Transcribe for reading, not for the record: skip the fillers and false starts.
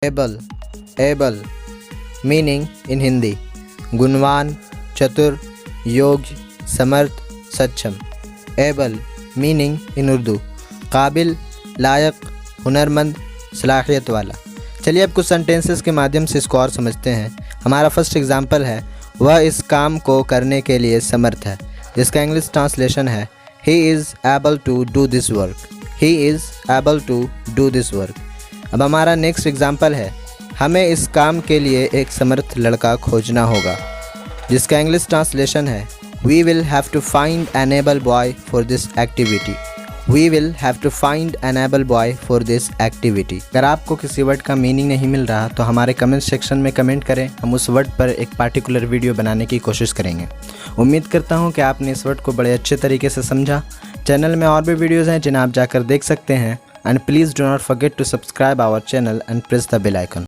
Able meaning in Hindi गुणवान, चतुर, योग्य, समर्थ, सक्षम। एबल मीनिंग इन उर्दू काबिल, लायक, हुनरमंद, सलाहियत वाला। चलिए अब कुछ सेंटेंसेस के माध्यम से इसको और समझते हैं। हमारा फर्स्ट एग्जांपल है वह इस काम को करने के लिए समर्थ है, जिसका इंग्लिश ट्रांसलेशन है he is able to do this work. He is able to do this work. अब हमारा नेक्स्ट एग्जांपल है हमें इस काम के लिए एक समर्थ लड़का खोजना होगा, जिसका इंग्लिश ट्रांसलेशन है we will have to find an able boy for this activity. We will have to find an able boy for this activity. अगर आपको किसी वर्ड का मीनिंग नहीं मिल रहा तो हमारे कमेंट सेक्शन में कमेंट करें, हम उस वर्ड पर एक पार्टिकुलर वीडियो बनाने की कोशिश करेंगे। उम्मीद करता हूँ कि आपने इस वर्ड को बड़े अच्छे तरीके से समझा। चैनल में और भी वीडियोज़ हैं जिन्हें आप जाकर देख सकते हैं। And please do not forget to subscribe our channel and press the bell icon.